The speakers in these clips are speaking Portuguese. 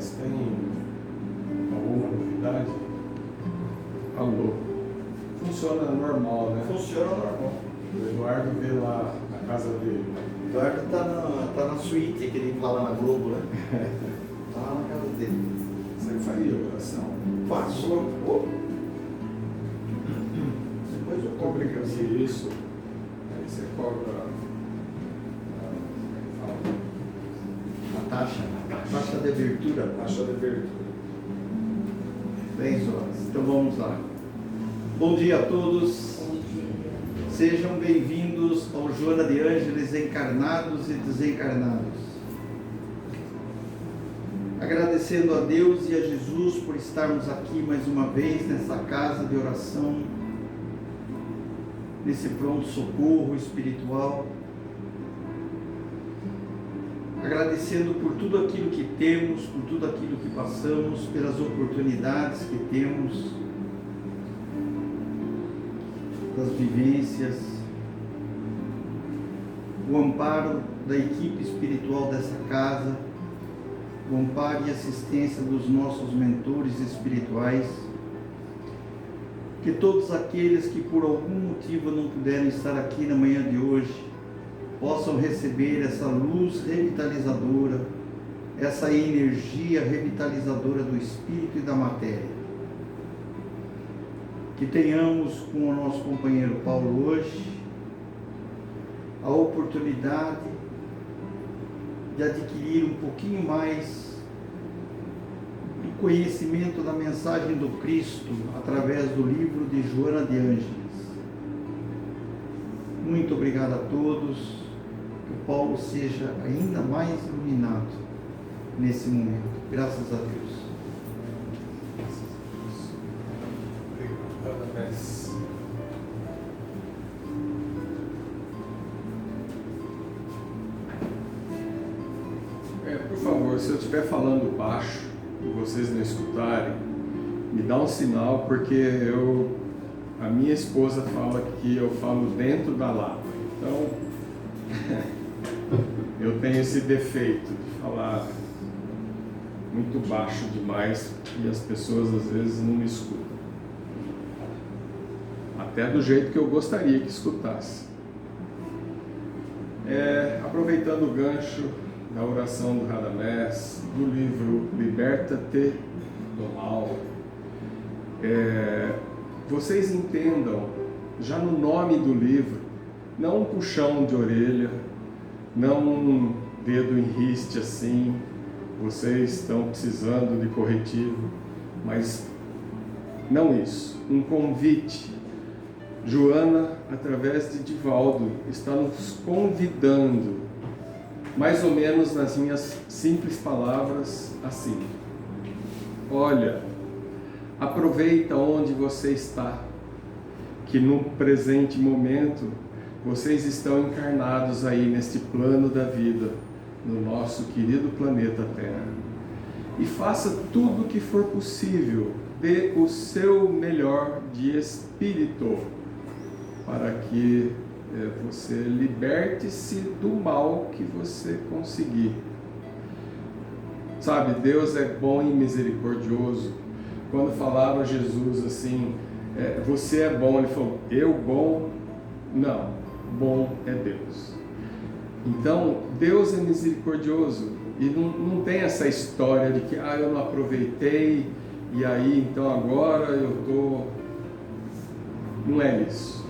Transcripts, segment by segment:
mas tem alguma novidade? Alô? Funciona normal, né? Funciona normal. O Eduardo vê lá a casa dele. O Eduardo tá na suíte que ele fala na Globo, né? Tá lá na casa dele. Você faria oração? Faço. Depois eu Muito cobro obrigado pra por você. isso. Aí você cobra A taxa de abertura. a taxa de abertura. 10 horas. Então vamos lá. Bom dia a todos. Sejam bem-vindos ao Joana de Ângeles Encarnados e Desencarnados. Agradecendo a Deus e a Jesus por estarmos aqui mais uma vez nessa casa de oração, nesse pronto-socorro espiritual. Agradecendo por tudo aquilo que temos, por tudo aquilo que passamos, pelas oportunidades que temos, das vivências, o amparo da equipe espiritual dessa casa, o amparo e assistência dos nossos mentores espirituais, que todos aqueles que por algum motivo não puderam estar aqui na manhã de hoje, possam receber essa luz revitalizadora, essa energia revitalizadora do espírito e da matéria. Que tenhamos com o nosso companheiro Paulo hoje a oportunidade de adquirir um pouquinho mais do conhecimento da mensagem do Cristo através do livro de Joana de Ângeles. Muito obrigado a todos. Que o Paulo seja ainda mais iluminado nesse momento. Graças a Deus. Parabéns. Por favor, se eu estiver falando baixo e vocês não escutarem, me dá um sinal, porque a minha esposa fala que eu falo dentro da lata. Então, eu tenho esse defeito de falar muito baixo demais e as pessoas às vezes não me escutam. Até do jeito que eu gostaria que escutasse. Aproveitando o gancho da oração do Radamés, do livro Liberta-te do Mal, vocês entendam, já no nome do livro, não um puxão de orelha, não um dedo em riste assim, vocês estão precisando de corretivo, mas não isso, um convite. Joana, através de Divaldo, está nos convidando, mais ou menos nas minhas simples palavras, assim: olha, aproveita onde você está, que no presente momento vocês estão encarnados aí neste plano da vida, no nosso querido planeta Terra, e faça tudo o que for possível, dê o seu melhor de espírito, para que você liberte-se do mal que você conseguir. Sabe, Deus é bom e misericordioso. Quando falaram a Jesus assim, você é bom, ele falou, eu bom? Não, bom é Deus. Então, Deus é misericordioso e não tem essa história de que eu não aproveitei e aí então agora eu estou... Não é isso.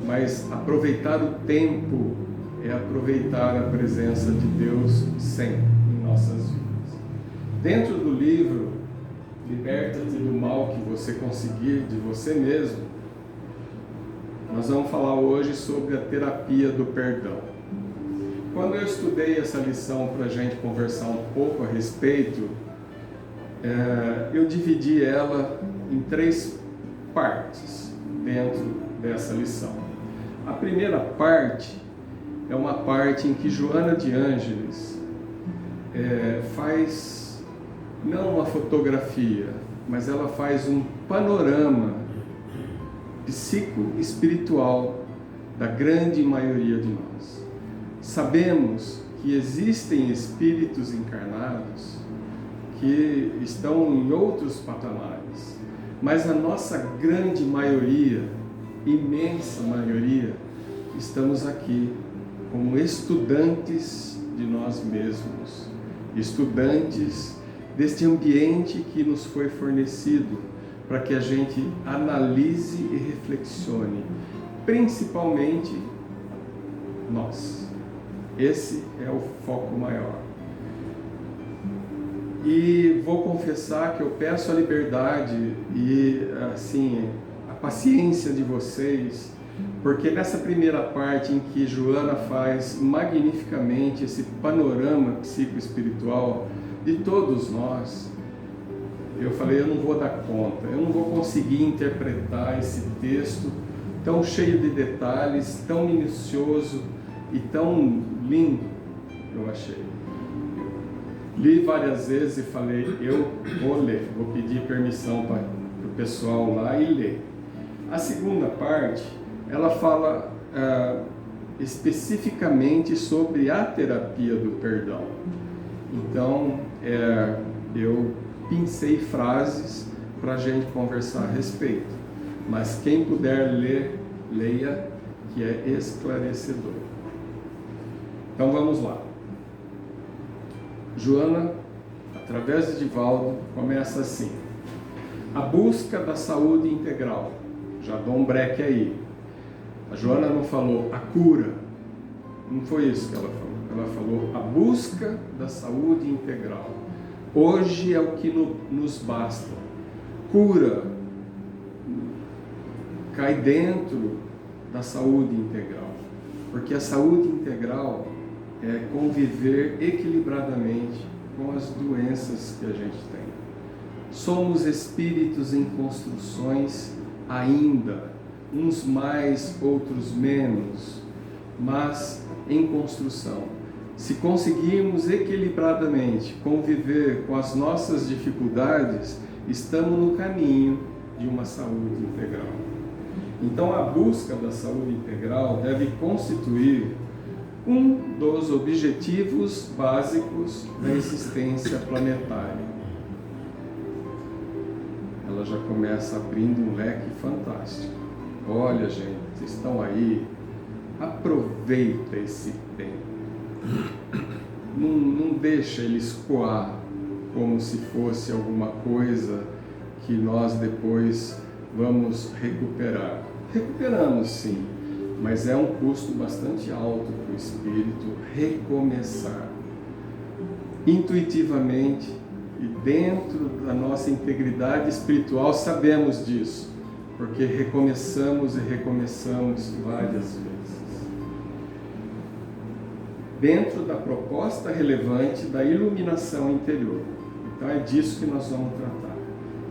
Mas aproveitar o tempo é aproveitar a presença de Deus sempre em nossas vidas. Dentro do livro Liberta-te do mal que você conseguir de você mesmo, nós vamos falar hoje sobre a terapia do perdão. Quando eu estudei essa lição para a gente conversar um pouco a respeito, eu dividi ela em 3 partes dentro dessa lição. A primeira parte é uma parte em que Joana de Ângeles faz, não uma fotografia, mas ela faz um panorama psicoespiritual da grande maioria de nós. Sabemos que existem espíritos encarnados que estão em outros patamares, mas a nossa grande maioria, imensa maioria, estamos aqui como estudantes de nós mesmos, estudantes deste ambiente que nos foi fornecido para que a gente analise e reflexione, principalmente nós. Esse é o foco maior. E vou confessar que eu peço a liberdade e assim a paciência de vocês, porque nessa primeira parte em que Joana faz magnificamente esse panorama psicoespiritual de todos nós, eu falei, eu não vou dar conta, eu não vou conseguir interpretar esse texto tão cheio de detalhes, tão minucioso e tão lindo, eu achei. Li várias vezes e falei, eu vou ler, vou pedir permissão para o pessoal lá e ler. A segunda parte, ela fala especificamente sobre a terapia do perdão. Então, eu pincei frases para a gente conversar a respeito. Mas quem puder ler, leia, que é esclarecedor. Então vamos lá. Joana, através de Divaldo, começa assim: a busca da saúde integral. Já dou um break aí. A Joana não falou a cura, não foi isso que ela falou. Ela falou a busca da saúde integral. Hoje é o que nos basta. Cura cai dentro da saúde integral, porque a saúde integral é conviver equilibradamente com as doenças que a gente tem. Somos espíritos em construções ainda, uns mais, outros menos, mas em construção. Se conseguirmos equilibradamente conviver com as nossas dificuldades, estamos no caminho de uma saúde integral. Então, a busca da saúde integral deve constituir um dos objetivos básicos da existência planetária. Ela já começa abrindo um leque fantástico. Olha, gente, vocês estão aí, aproveita esse tempo. Não deixa ele escoar como se fosse alguma coisa que nós depois vamos recuperar. Recuperamos sim, mas é um custo bastante alto para o espírito recomeçar. Intuitivamente e dentro da nossa integridade espiritual sabemos disso, porque recomeçamos e recomeçamos várias vezes. Dentro da proposta relevante da iluminação interior. Então é disso que nós vamos tratar.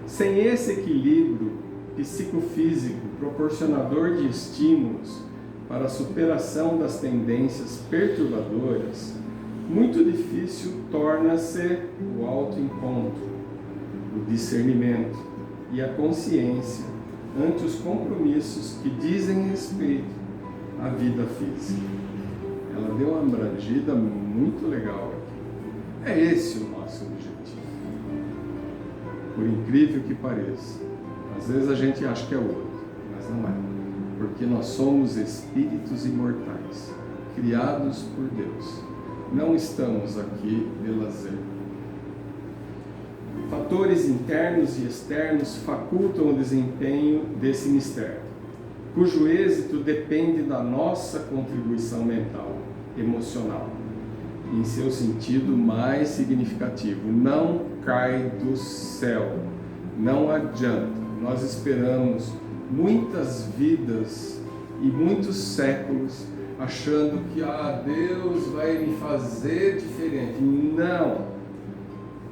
Sem esse equilíbrio psicofísico proporcionador de estímulos para a superação das tendências perturbadoras, muito difícil torna-se o autoencontro, o discernimento e a consciência ante os compromissos que dizem respeito à vida física. Ela deu uma abrangida muito legal aqui. É esse o nosso objetivo. Por incrível que pareça. Às vezes a gente acha que é outro, mas não é. Porque nós somos espíritos imortais, criados por Deus. Não estamos aqui de lazer. Fatores internos e externos facultam o desempenho desse mistério, cujo êxito depende da nossa contribuição mental, emocional, em seu sentido mais significativo. Não cai do céu, não adianta. Nós esperamos muitas vidas e muitos séculos achando que Deus vai me fazer diferente. Não!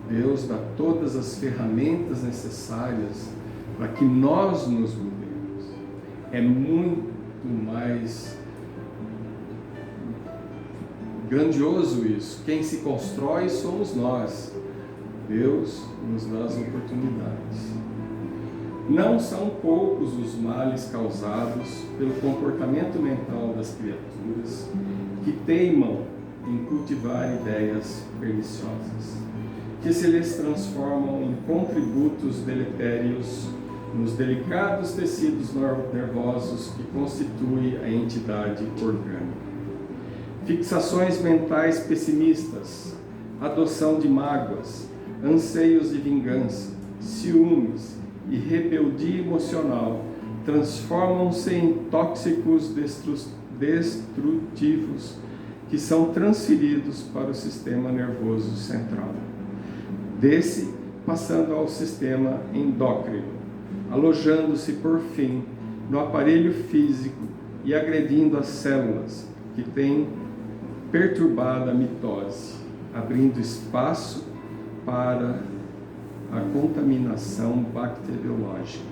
Deus dá todas as ferramentas necessárias para que nós nos mudemos. É muito mais grandioso isso. Quem se constrói somos nós. Deus nos dá as oportunidades. Não são poucos os males causados pelo comportamento mental das criaturas que teimam em cultivar ideias perniciosas. que se lhes transformam em contributos deletérios nos delicados tecidos nervosos que constituem a entidade orgânica. Fixações mentais pessimistas, adoção de mágoas, anseios de vingança, ciúmes e rebeldia emocional transformam-se em tóxicos destrutivos que são transferidos para o sistema nervoso central. Desse, passando ao sistema endócrino, alojando-se por fim no aparelho físico e agredindo as células que têm perturbada a mitose, abrindo espaço para a contaminação bacteriológica.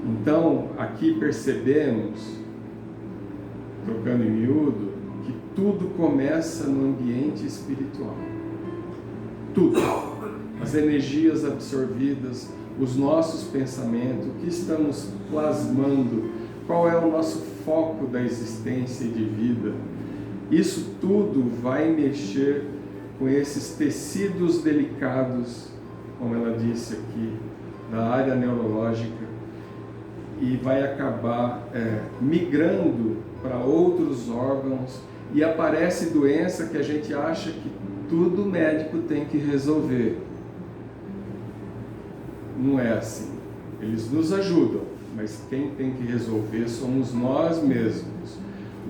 Então, aqui percebemos, trocando em miúdo, que tudo começa no ambiente espiritual. Tudo. As energias absorvidas, os nossos pensamentos, o que estamos plasmando, qual é o nosso foco da existência e de vida. Isso tudo vai mexer com esses tecidos delicados, como ela disse aqui, da área neurológica, e vai acabar migrando para outros órgãos, e aparece doença que a gente acha que tudo médico tem que resolver. Não é assim. Eles nos ajudam, mas quem tem que resolver somos nós mesmos.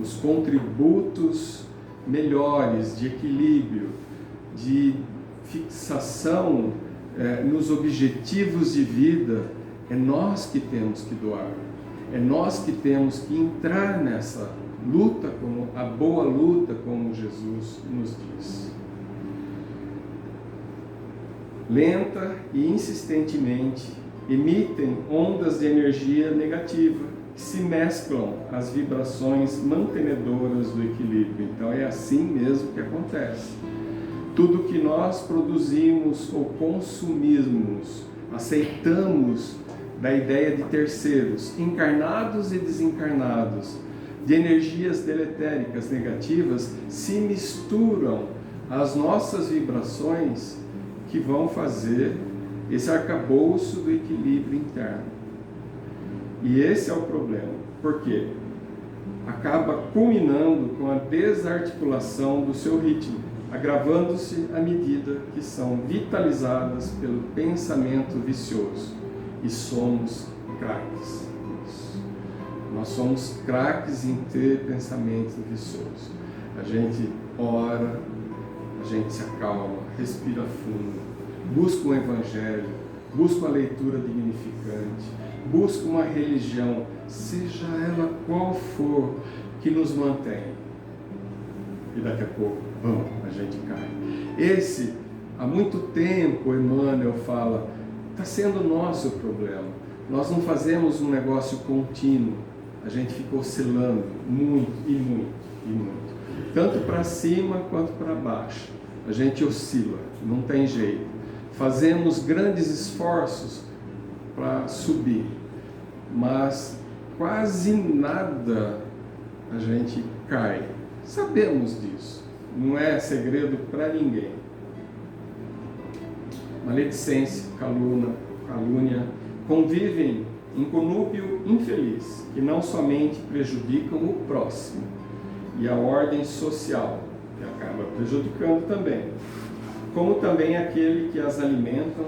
Os contributos melhores de equilíbrio, de fixação nos objetivos de vida, é nós que temos que doar. É nós que temos que entrar nessa luta, como a boa luta, como Jesus nos diz. Lenta e insistentemente emitem ondas de energia negativa que se mesclam às vibrações mantenedoras do equilíbrio. Então é assim mesmo que acontece. Tudo que nós produzimos ou consumimos, aceitamos da ideia de terceiros, encarnados e desencarnados, de energias deletéricas negativas, se misturam às nossas vibrações que vão fazer esse arcabouço do equilíbrio interno. E esse é o problema. Por quê? Acaba culminando com a desarticulação do seu ritmo, agravando-se à medida que são vitalizadas pelo pensamento vicioso. E somos craques. Nós somos craques em ter pensamento vicioso. A gente ora, a gente se acalma, respira fundo, busca um evangelho, busca uma leitura dignificante, busca uma religião, seja ela qual for, que nos mantém. E daqui a pouco, a gente cai. Há muito tempo, Emmanuel fala, está sendo nosso o problema. Nós não fazemos um negócio contínuo, a gente fica oscilando muito e muito e muito. Tanto para cima quanto para baixo. A gente oscila, não tem jeito. Fazemos grandes esforços para subir, mas quase nada a gente cai. Sabemos disso, não é segredo para ninguém. Maledicência, calúnia, convivem em conúbio infeliz, que não somente prejudicam o próximo e a ordem social, que acaba prejudicando também, como também aquele que as alimentam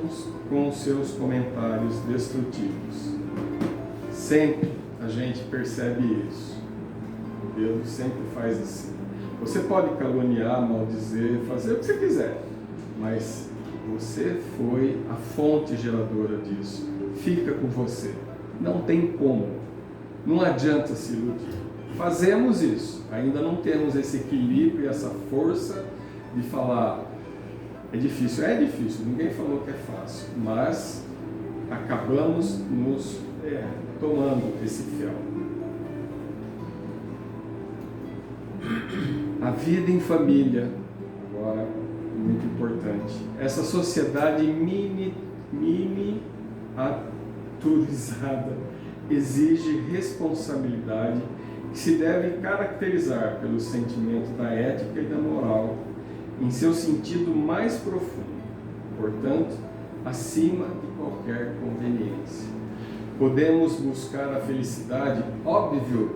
com seus comentários destrutivos. Sempre a gente percebe isso. O Deus sempre faz assim. Você pode caluniar, maldizer, fazer o que você quiser, mas você foi a fonte geradora disso. Fica com você. Não tem como. Não adianta se iludir. Fazemos isso. Ainda não temos esse equilíbrio e essa força de falar. É difícil. É difícil. Ninguém falou que é fácil. Mas acabamos nos tomando esse fel. A vida em família. Agora, muito importante. Essa sociedade miniaturizada exige responsabilidade que se deve caracterizar pelo sentimento da ética e da moral em seu sentido mais profundo. portanto, acima de qualquer conveniência. Podemos buscar a felicidade? Óbvio,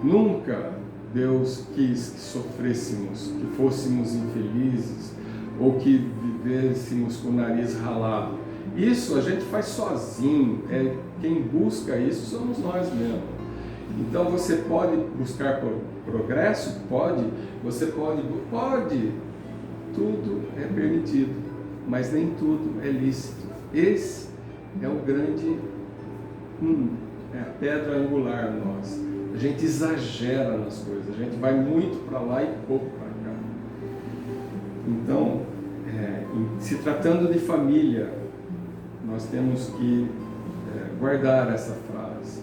nunca Deus quis que sofrêssemos, que fôssemos infelizes ou que vivêssemos com o nariz ralado. Isso a gente faz sozinho, quem busca isso somos nós mesmos. Então você pode buscar progresso? Pode. Você pode, tudo é permitido, mas nem tudo é lícito. Esse é o grande, é a pedra angular nossa. A gente exagera nas coisas, a gente vai muito para lá e pouco para cá. Então, se tratando de família, nós temos que guardar essa frase.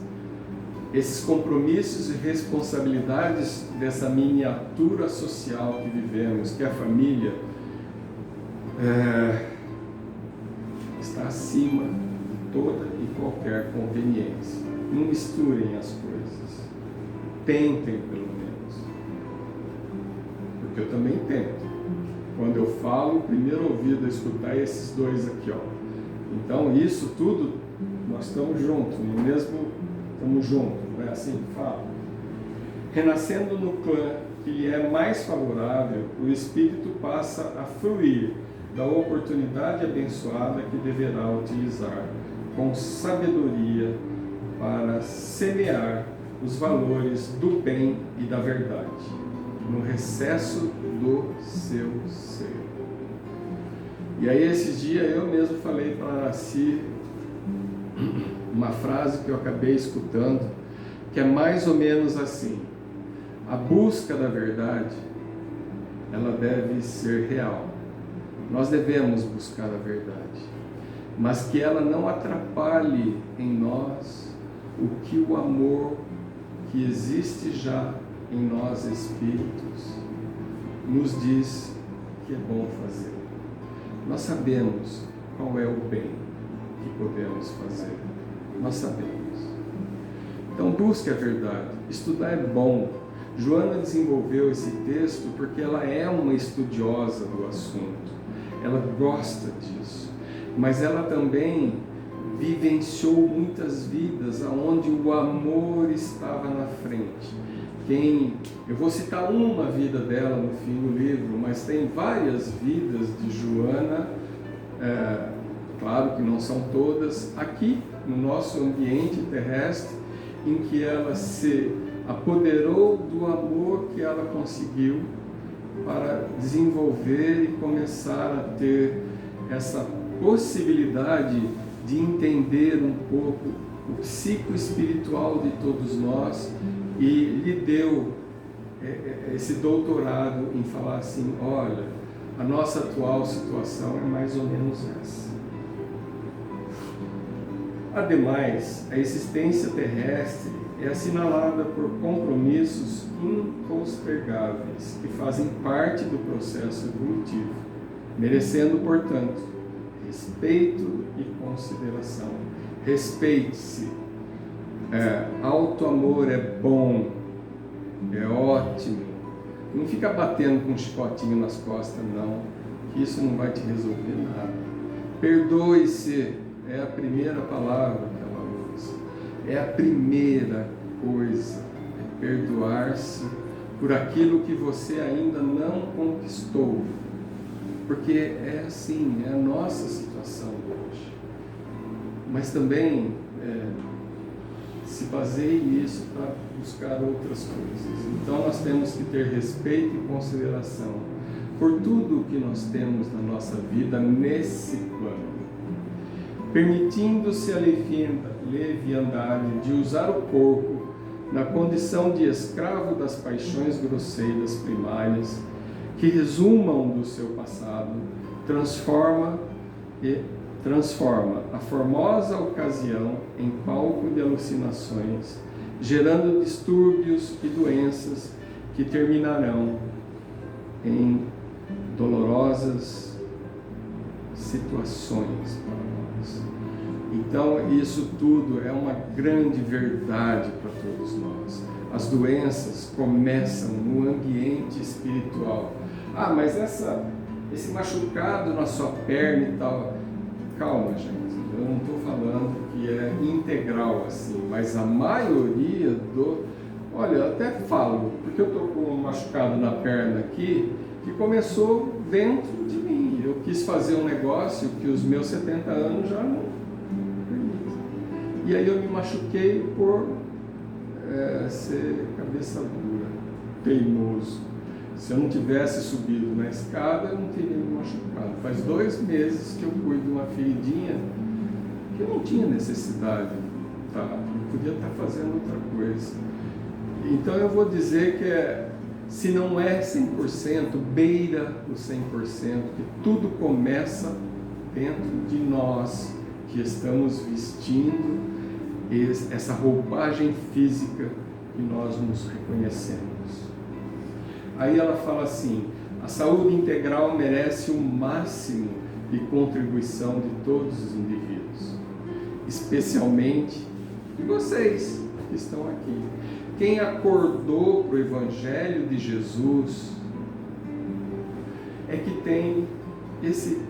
Esses compromissos e responsabilidades dessa miniatura social que vivemos, que é a família, está acima de toda e qualquer conveniência. Não misturem as coisas. Tentem, pelo menos. Porque eu também tento. Quando eu falo, o primeiro ouvido a escutar é esses dois aqui, ó. Então, isso tudo, nós estamos juntos, no mesmo, estamos juntos, não é assim que fala? Renascendo no clã que lhe é mais favorável, o Espírito passa a fruir da oportunidade abençoada que deverá utilizar com sabedoria para semear os valores do bem e da verdade no recesso do seu ser. E aí esses dias eu mesmo falei para Araci uma frase que eu acabei escutando, que é mais ou menos assim: a busca da verdade, ela deve ser real. Nós devemos buscar a verdade, mas que ela não atrapalhe em nós o que o amor que existe já em nós espíritos nos diz que é bom fazer. Nós sabemos qual é o bem que podemos fazer. Nós sabemos. Então busque a verdade. Estudar é bom. Joana desenvolveu esse texto porque ela é uma estudiosa do assunto. Ela gosta disso. Mas ela também vivenciou muitas vidas onde o amor estava na frente. Eu vou citar uma vida dela no fim do livro, mas tem várias vidas de Joana, claro que não são todas, aqui no nosso ambiente terrestre, em que ela se apoderou do amor que ela conseguiu para desenvolver e começar a ter essa possibilidade de entender um pouco o psicoespiritual de todos nós, e lhe deu esse doutorado em falar assim: olha, a nossa atual situação é mais ou menos essa. Ademais, a existência terrestre é assinalada por compromissos impostergáveis que fazem parte do processo evolutivo, merecendo, portanto, respeito e consideração. Respeite-se. Auto-amor é bom, é ótimo. Não fica batendo com um chicotinho nas costas, não, que isso não vai te resolver nada. Perdoe-se é a primeira palavra que ela usa. É a primeira coisa, é perdoar-se por aquilo que você ainda não conquistou. Porque é assim, é a nossa situação hoje. Mas também se baseie nisso para buscar outras coisas. Então nós temos que ter respeito e consideração por tudo que nós temos na nossa vida nesse plano, permitindo-se a leviandade de usar o corpo na condição de escravo das paixões grosseiras primárias que resumam do seu passado, transforma a formosa ocasião em palco de alucinações, gerando distúrbios e doenças que terminarão em dolorosas situações para nós. Então, isso tudo é uma grande verdade para todos nós. As doenças começam no ambiente espiritual. Mas essa esse machucado na sua perna e tal. Calma, gente, eu não estou falando que é integral assim, mas a maioria Olha, eu até falo, porque eu estou com um machucado na perna aqui, que começou dentro de mim. Eu quis fazer um negócio que os meus 70 anos já não permitem. E aí eu me machuquei por ser cabeça dura, teimoso. Se eu não tivesse subido na escada, eu não teria me machucado. Faz 2 meses que eu cuido de uma feridinha que eu não tinha necessidade, tá? Eu podia estar fazendo outra coisa. Então eu vou dizer que se não é 100%, beira o 100%, que tudo começa dentro de nós, que estamos vestindo essa roupagem física que nós nos reconhecemos. Aí ela fala assim, a saúde integral merece o máximo de contribuição de todos os indivíduos, especialmente de vocês que estão aqui. Quem acordou para o Evangelho de Jesus é que tem esse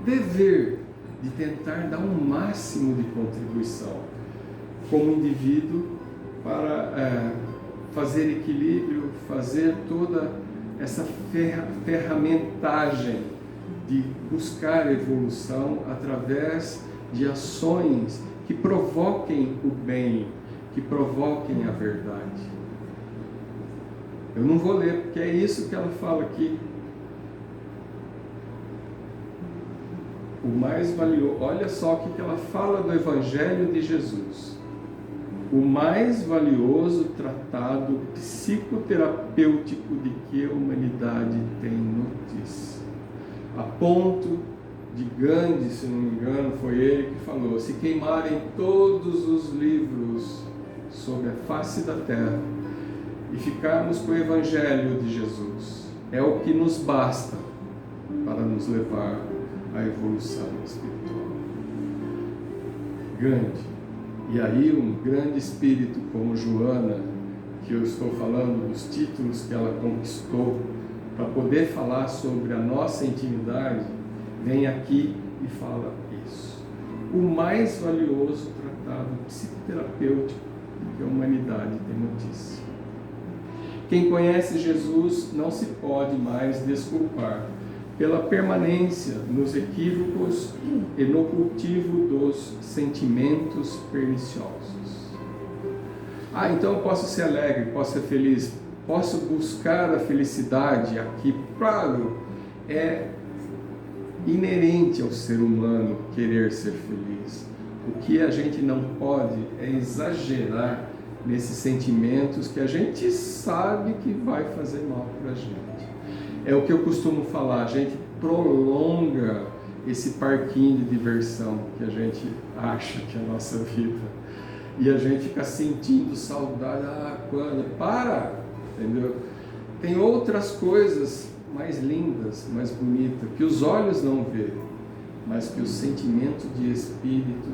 dever de tentar dar um máximo de contribuição como indivíduo para fazer equilíbrio, fazer toda essa ferramentagem de buscar evolução através de ações que provoquem o bem, que provoquem a verdade. Eu não vou ler, porque é isso que ela fala aqui. O mais valioso, olha só o que ela fala do Evangelho de Jesus. O mais valioso tratado psicoterapêutico de que a humanidade tem notícia. A ponto de Gandhi, se não me engano, foi ele que falou: se queimarem todos os livros sobre a face da terra e ficarmos com o Evangelho de Jesus, é o que nos basta para nos levar à evolução espiritual. Gandhi. E aí um grande espírito como Joana, que eu estou falando dos títulos que ela conquistou para poder falar sobre a nossa intimidade, vem aqui e fala isso. O mais valioso tratado psicoterapêutico que a humanidade tem notícia. Quem conhece Jesus não se pode mais desculpar pela permanência nos equívocos e no cultivo dos sentimentos perniciosos. Então eu posso ser alegre, posso ser feliz, posso buscar a felicidade aqui. Claro, é inerente ao ser humano querer ser feliz. O que a gente não pode é exagerar nesses sentimentos que a gente sabe que vai fazer mal para a gente. É o que eu costumo falar, a gente prolonga esse parquinho de diversão que a gente acha que é a nossa vida. E a gente fica sentindo saudade, quando? Para! Entendeu? Tem outras coisas mais lindas, mais bonitas, que os olhos não vê, mas que o sentimento de espírito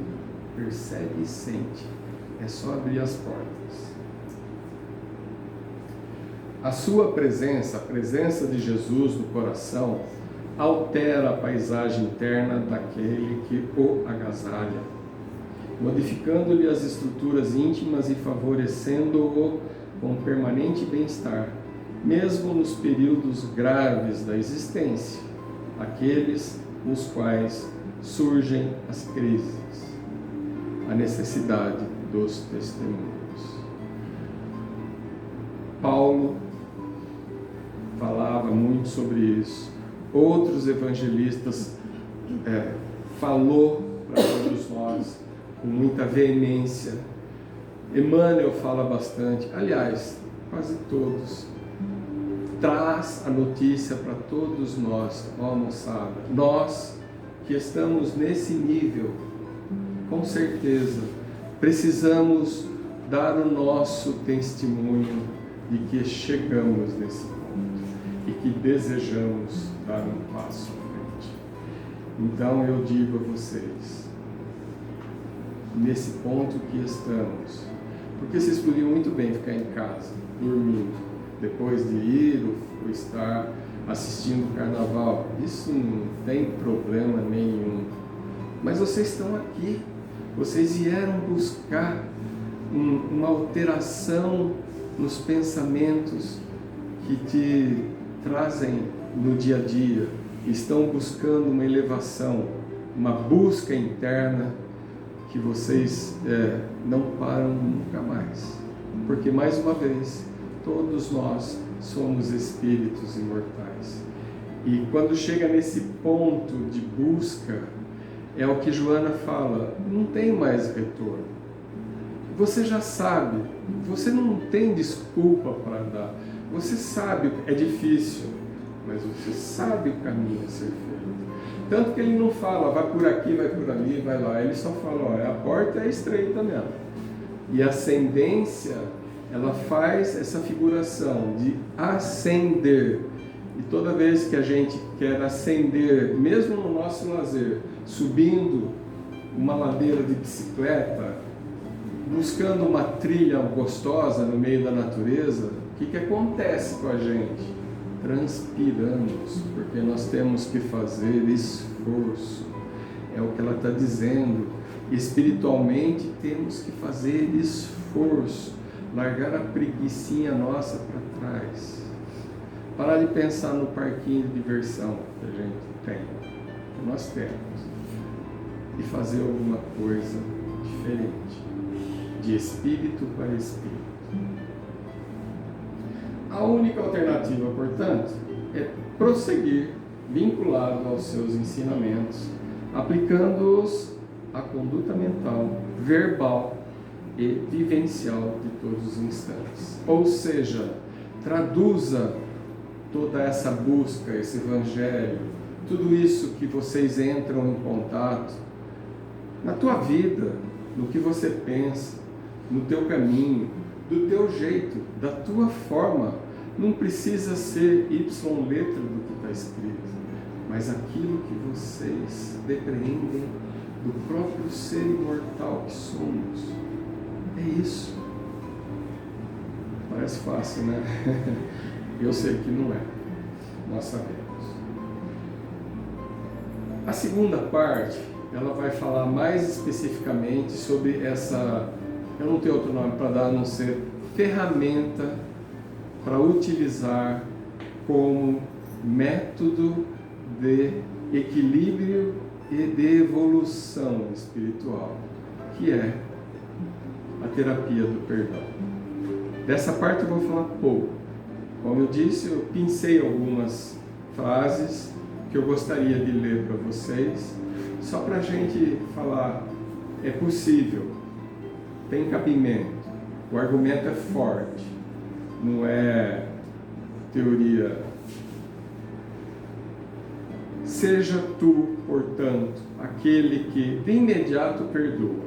percebe e sente. É só abrir as portas. A sua presença, a presença de Jesus no coração, altera a paisagem interna daquele que o agasalha, modificando-lhe as estruturas íntimas e favorecendo-o com permanente bem-estar, mesmo nos períodos graves da existência, aqueles nos quais surgem as crises, a necessidade dos testemunhos. Paulo falava muito sobre isso. Outros evangelistas falou para todos nós com muita veemência. Emmanuel fala bastante, aliás, quase todos. Traz a notícia para todos nós, ó moçada. Nós que estamos nesse nível, com certeza, precisamos dar o nosso testemunho de que chegamos nesse ponto e que desejamos dar um passo à frente. Então eu digo a vocês, nesse ponto que estamos, porque vocês podiam muito bem ficar em casa, dormindo, depois de ir ou estar assistindo o carnaval. Isso não tem problema nenhum. Mas vocês estão aqui. Vocês vieram buscar uma alteração nos pensamentos que te trazem no dia a dia. Estão buscando uma elevação, uma busca interna que vocês não param nunca mais. Porque, mais uma vez, todos nós somos espíritos imortais. E quando chega nesse ponto de busca, é o que Joana fala, não tem mais retorno. Você já sabe, você não tem desculpa para dar. Você sabe, é difícil, mas você sabe o caminho a ser feito. Tanto que ele não fala, vai por aqui, vai por ali, vai lá. Ele só fala, a porta é estreita mesmo. E a ascendência, ela faz essa figuração de ascender. E toda vez que a gente quer ascender, mesmo no nosso lazer, subindo uma ladeira de bicicleta, buscando uma trilha gostosa no meio da natureza, o que acontece com a gente? Transpiramos, porque nós temos que fazer esforço. É o que ela está dizendo. Espiritualmente temos que fazer esforço, largar a preguicinha nossa para trás, parar de pensar no parquinho de diversão que a gente tem, que nós temos, e fazer alguma coisa diferente, de espírito para espírito. A única alternativa, portanto, é prosseguir vinculado aos seus ensinamentos, aplicando-os à conduta mental, verbal e vivencial de todos os instantes. Ou seja, traduza toda essa busca, esse evangelho, tudo isso que vocês entram em contato, na tua vida, no que você pensa, no teu caminho, do teu jeito, da tua forma. Não precisa ser Y letra do que está escrito, mas aquilo que vocês depreendem do próprio ser imortal que somos. É isso. Parece fácil, né? Eu sei que não é. Nós sabemos. A segunda parte, ela vai falar mais especificamente sobre essa, eu não tenho outro nome para dar a não ser ferramenta para utilizar como método de equilíbrio e de evolução espiritual, que é a terapia do perdão. Dessa parte eu vou falar pouco. Como eu disse, eu pincei algumas frases que eu gostaria de ler para vocês, só para a gente falar, é possível, tem cabimento, o argumento é forte, não é teoria. Seja tu, portanto, aquele que de imediato perdoa.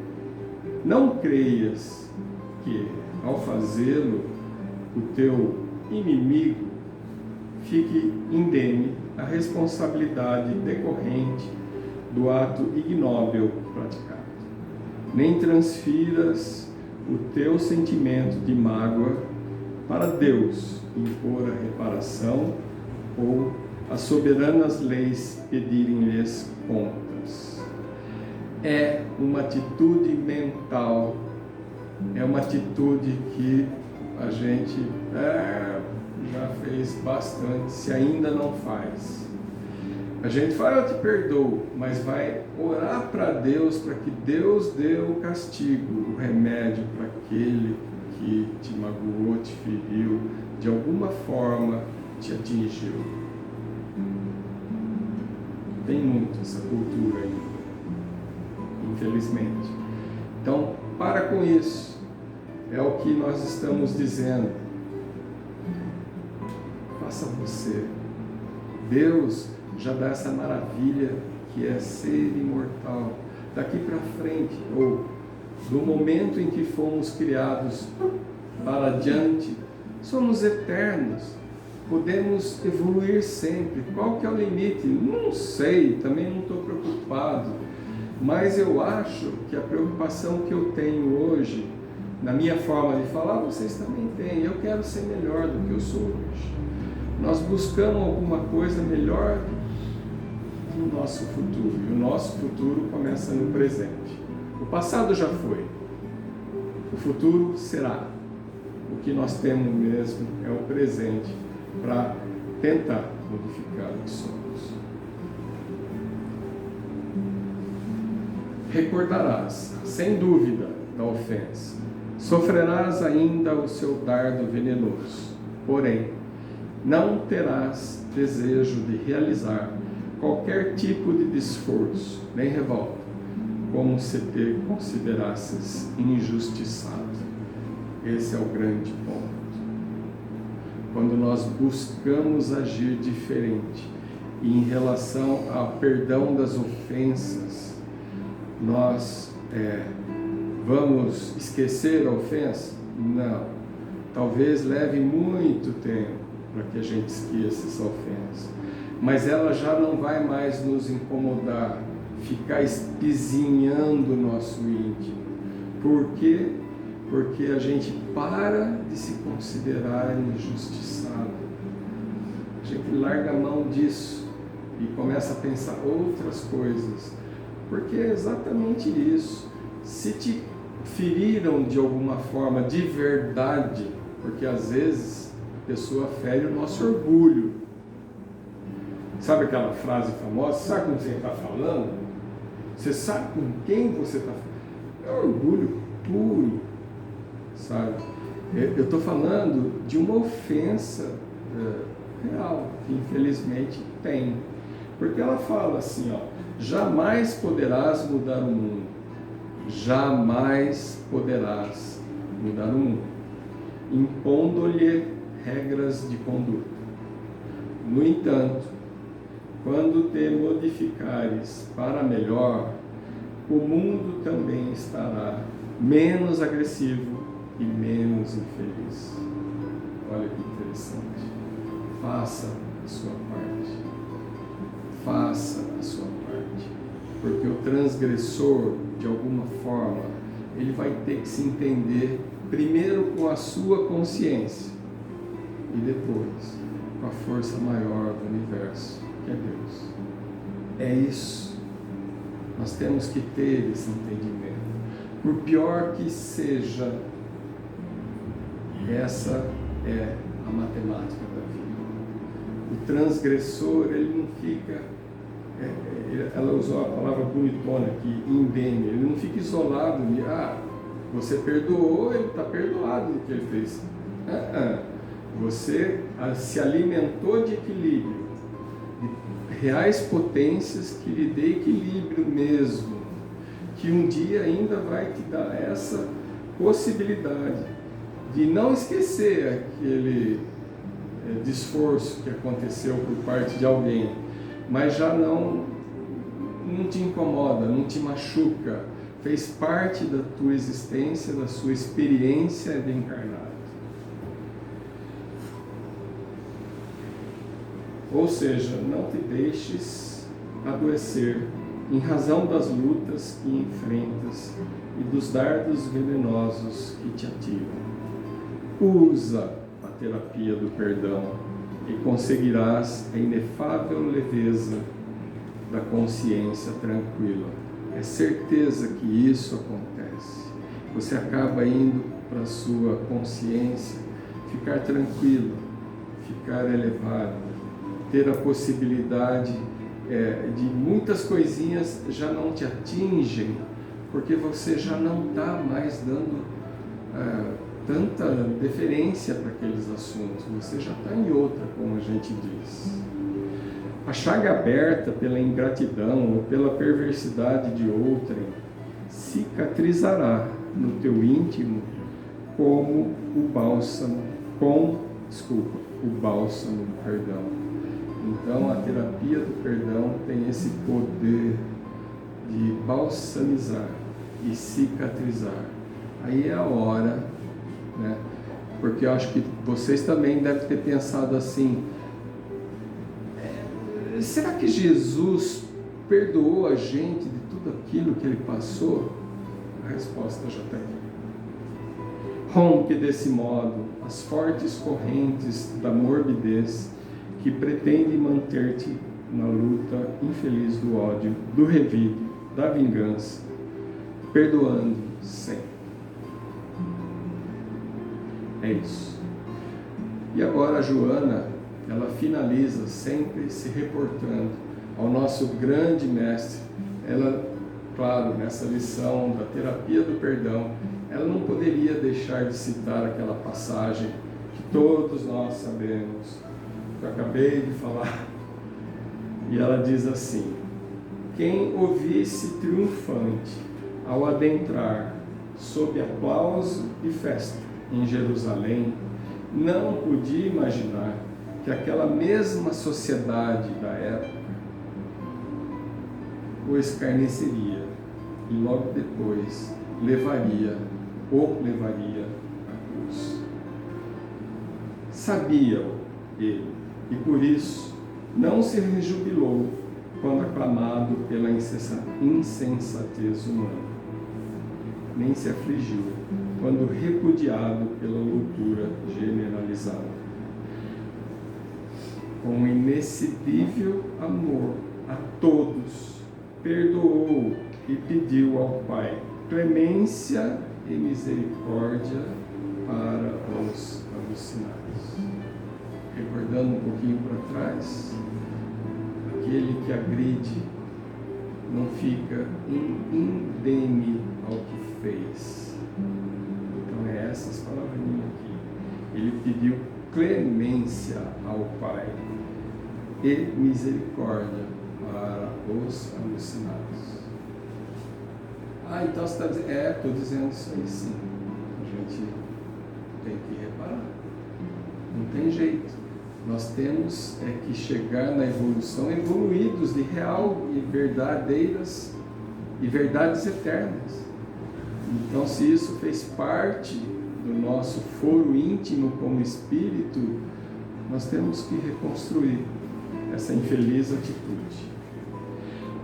Não creias que, ao fazê-lo, o teu inimigo fique indene à responsabilidade decorrente do ato ignóbil praticado. Nem transfiras o teu sentimento de mágoa para Deus impor a reparação ou as soberanas leis pedirem-lhes contas. É uma atitude mental, é uma atitude que a gente já fez bastante, se ainda não faz. A gente fala, eu te perdoo, mas vai orar para Deus, para que Deus dê o castigo, o remédio para aquele que te magoou, te feriu, de alguma forma te atingiu. Tem muito essa cultura ainda, infelizmente. Então, para com isso. É o que nós estamos dizendo. Faça você. Deus já dá essa maravilha que é ser imortal. Daqui para frente, ou do momento em que fomos criados para adiante, somos eternos. Podemos evoluir sempre. Qual que é o limite? Não sei, também não estou preocupado. Mas eu acho que a preocupação que eu tenho hoje, na minha forma de falar, vocês também têm. Eu quero ser melhor do que eu sou hoje. nós buscamos alguma coisa melhor no nosso futuro. E o nosso futuro começa no presente. O passado já foi. O futuro será. O que nós temos mesmo é o presente para tentar modificar o que somos. Recordarás, sem dúvida, da ofensa. Sofrerás ainda o seu dardo venenoso. Porém, não terás desejo de realizar qualquer tipo de esforço, nem revolta, como se te considerasses injustiçado. Esse é o grande ponto. Quando nós buscamos agir diferente e em relação ao perdão das ofensas, nós vamos esquecer a ofensa? Não. Talvez leve muito tempo para que a gente esqueça essa ofensa. Mas ela já não vai mais nos incomodar, ficar espizinhando o nosso íntimo. Por quê? Porque a gente para de se considerar injustiçado. A gente larga a mão disso e começa a pensar outras coisas. Porque é exatamente isso. Se te feriram de alguma forma, de verdade, porque às vezes a pessoa fere o nosso orgulho. Sabe aquela frase famosa? Você sabe com quem está falando? Você sabe com quem você está falando? É orgulho puro, sabe? Eu estou falando de uma ofensa real, que infelizmente tem. Porque ela fala assim, ó, jamais poderás mudar o mundo. Jamais poderás mudar o mundo, impondo-lhe regras de conduta. No entanto, quando te modificares para melhor, o mundo também estará menos agressivo e menos infeliz. Olha que interessante. Faça a sua parte. Faça a sua parte. Porque o transgressor, de alguma forma, ele vai ter que se entender primeiro com a sua consciência e depois com a força maior do universo, que é Deus. É isso. Nós temos que ter esse entendimento. Por pior que seja, essa é a matemática da vida. O transgressor, ele não fica... ela usou a palavra bonitona aqui, indene. Ele não fica isolado de, você perdoou, ele está perdoado do que ele fez. Você se alimentou de equilíbrio, de reais potências que lhe dê equilíbrio mesmo, que um dia ainda vai te dar essa possibilidade de não esquecer aquele desforço que aconteceu por parte de alguém, mas já não te incomoda, não te machuca, fez parte da tua existência, da sua experiência de encarnado. Ou seja, não te deixes adoecer em razão das lutas que enfrentas e dos dardos venenosos que te atiram. Usa a terapia do perdão e conseguirás a inefável leveza da consciência tranquila. É certeza que isso acontece. Você acaba indo para a sua consciência, ficar tranquilo, ficar elevado, ter a possibilidade de muitas coisinhas já não te atingem, porque você já não está mais dando tanta deferência para aqueles assuntos, você já está em outra, como a gente diz. A chaga aberta pela ingratidão ou pela perversidade de outrem cicatrizará no teu íntimo como o bálsamo do perdão. Então a terapia do perdão tem esse poder de balsamizar e cicatrizar. Aí é a hora, né? Porque eu acho que vocês também devem ter pensado assim, será que Jesus perdoou a gente de tudo aquilo que ele passou? A resposta já está aqui. Rompe desse modo as fortes correntes da morbidez que pretende manter-te na luta infeliz do ódio, do revide, da vingança, perdoando sempre. É isso. E agora a Joana, ela finaliza sempre se reportando ao nosso grande mestre. Ela, claro, nessa lição da terapia do perdão, ela não poderia deixar de citar aquela passagem que todos nós sabemos, que eu acabei de falar. E ela diz assim: quem ouvisse triunfante ao adentrar sob aplauso e festa em Jerusalém, não podia imaginar que aquela mesma sociedade da época o escarneceria e logo depois o levaria à cruz. Sabia-o ele, e por isso não se rejubilou quando aclamado pela insensatez humana, nem se afligiu quando repudiado pela loucura generalizada. Com inexcedível amor a todos, perdoou e pediu ao Pai clemência e misericórdia para os alucinados. Recordando um pouquinho para trás, aquele que agride não fica indene ao que fez. Então é essas palavrinhas aqui. Ele pediu clemência ao Pai e misericórdia para os alucinados. Então você está dizendo, estou dizendo isso aí sim. A gente tem que reparar. Não tem jeito. Nós temos que chegar na evolução evoluídos de real e verdadeiras e verdades eternas. Então, se isso fez parte do nosso foro íntimo como espírito, nós temos que reconstruir essa infeliz atitude.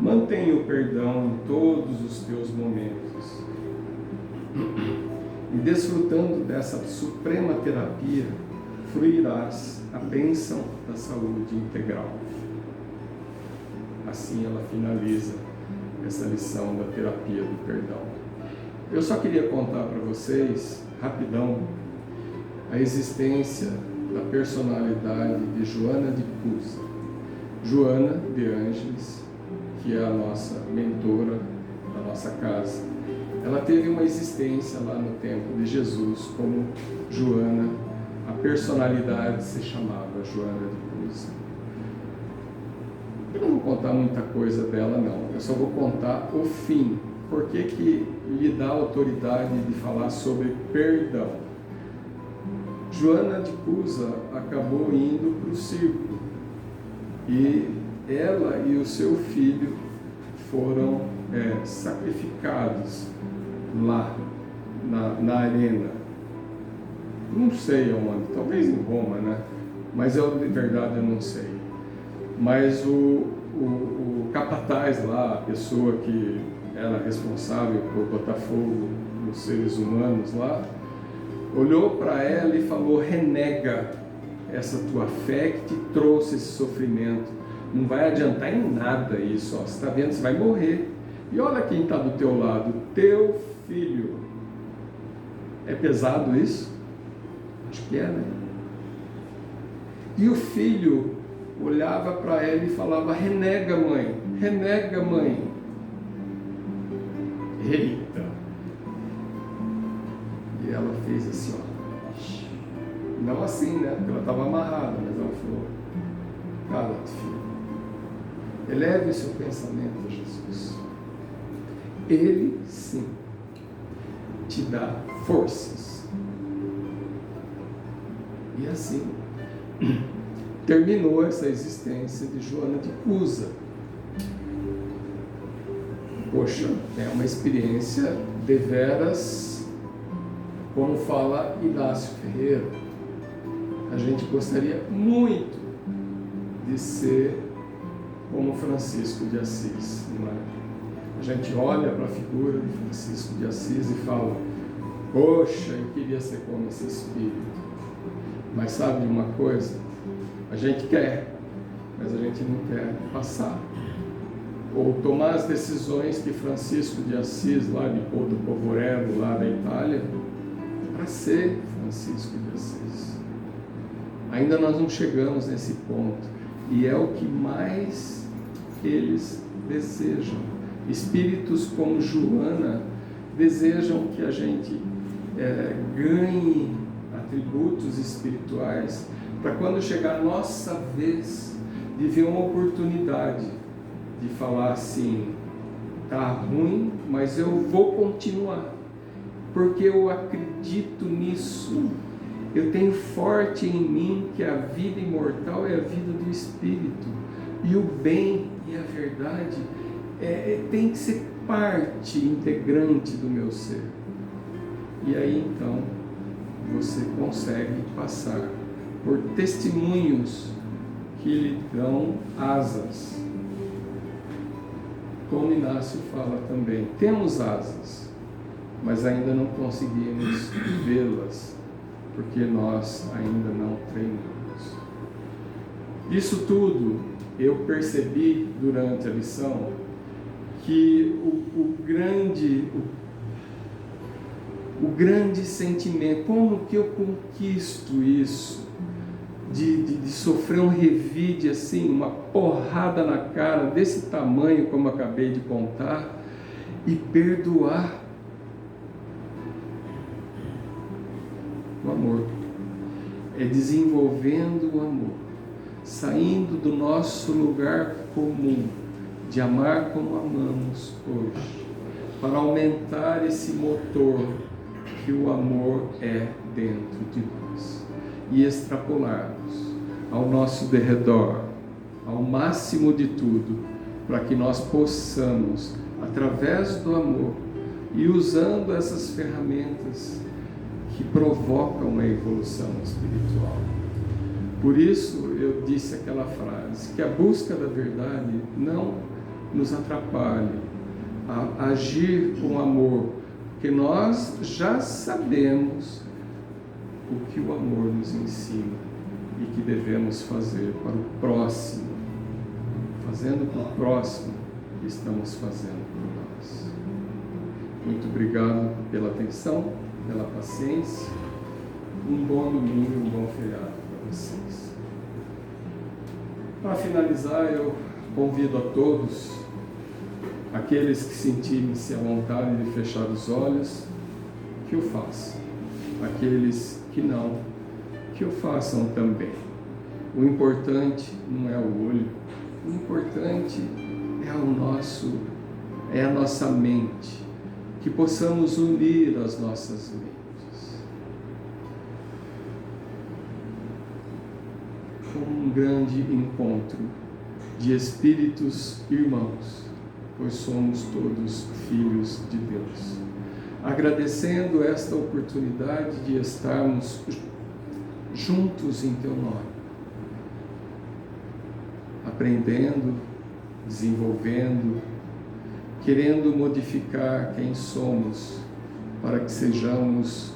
Mantenha o perdão em todos os teus momentos. E desfrutando dessa suprema terapia, fruirás a bênção da saúde integral. Assim ela finaliza essa lição da terapia do perdão. Eu só queria contar para vocês, rapidão, a existência da personalidade de Joana de Cusa. Joana de Ângeles, que é a nossa mentora da nossa casa. Ela teve uma existência lá no tempo de Jesus como Joana. A personalidade se chamava Joana de Cusa. Eu não vou contar muita coisa dela, não. Eu só vou contar o fim. Por que lhe dá autoridade de falar sobre perdão? Joana de Cusa acabou indo para o circo. E ela e o seu filho foram sacrificados lá na arena. Não sei aonde, talvez em Roma, né? Mas eu, de verdade, eu não sei. Mas o capataz lá, a pessoa que era responsável por botar fogo nos seres humanos lá, olhou para ela e falou: renega essa tua fé que te trouxe esse sofrimento. Não vai adiantar em nada isso, ó. Você está vendo? Você vai morrer. E olha quem está do teu lado, teu filho. É pesado isso? Acho que é, né? E o filho olhava para ela e falava: renega, mãe, renega, mãe. Eita! E ela fez assim, ó. Não assim, né? Porque ela estava amarrada, mas ela falou: cala-te, filho. Eleve o seu pensamento a Jesus. Ele, sim, te dá forças. E assim terminou essa existência de Joana de Cusa. Poxa, é uma experiência deveras, como fala Inácio Ferreira. A gente gostaria muito de ser como Francisco de Assis, não é? A gente olha para a figura de Francisco de Assis e fala: poxa, eu queria ser como esse espírito. Mas sabe de uma coisa? A gente quer, mas a gente não quer passar. Ou tomar as decisões que Francisco de Assis, lá de Porto Povorello, lá da Itália, para ser Francisco de Assis. Ainda nós não chegamos nesse ponto, e é o que mais eles desejam. Espíritos como Joana desejam que a gente ganhe atributos espirituais, para quando chegar a nossa vez de ver uma oportunidade de falar assim: tá ruim, mas eu vou continuar, porque eu acredito nisso. Eu tenho forte em mim que a vida imortal é a vida do Espírito, e o bem e a verdade tem que ser parte integrante do meu ser. E aí então você consegue passar por testemunhos que lhe dão asas. Como Inácio fala também, temos asas, mas ainda não conseguimos vê-las, porque nós ainda não treinamos. Isso tudo eu percebi durante a lição, que o grande sentimento, como que eu conquisto isso, de sofrer um revide assim, uma porrada na cara desse tamanho, como eu acabei de contar, e perdoar. O amor é desenvolvendo o amor, saindo do nosso lugar comum de amar como amamos hoje, para aumentar esse motor que o amor é dentro de nós, e extrapolarmos ao nosso derredor, ao máximo de tudo, para que nós possamos, através do amor e usando essas ferramentas que provocam a evolução espiritual. Por isso eu disse aquela frase, que a busca da verdade não nos atrapalhe a agir com amor, porque nós já sabemos o que o amor nos ensina e que devemos fazer para o próximo. Fazendo para o próximo, estamos fazendo por nós. Muito obrigado pela atenção, pela paciência. Um bom domingo, um bom feriado para vocês. Para finalizar, eu convido a todos, aqueles que sentirem-se à vontade de fechar os olhos, que o façam. Aqueles que não, que o façam também. O importante não é o olho, o importante é a nossa mente, que possamos unir as nossas mentes. Um grande encontro de espíritos irmãos, pois somos todos filhos de Deus. Agradecendo esta oportunidade de estarmos juntos em Teu nome, aprendendo, desenvolvendo, querendo modificar quem somos, para que sejamos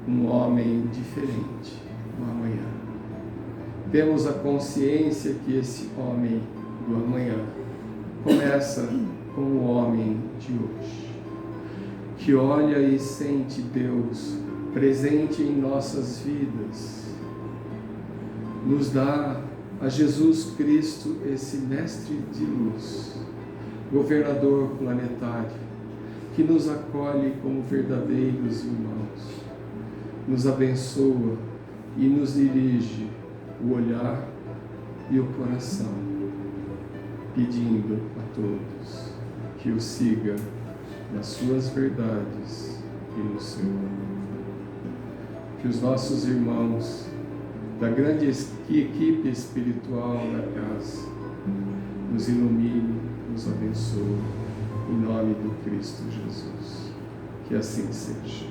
um homem diferente no amanhã. Temos a consciência que esse homem do amanhã começa com o homem de hoje, que olha e sente Deus presente em nossas vidas, nos dá a Jesus Cristo, esse mestre de luz, governador planetário, que nos acolhe como verdadeiros irmãos, nos abençoa e nos dirige o olhar e o coração, pedindo a todos que o siga nas suas verdades e no seu amor. Que os nossos irmãos da grande equipe espiritual da casa nos ilumine, nos abençoe, em nome do Cristo Jesus. Que assim seja.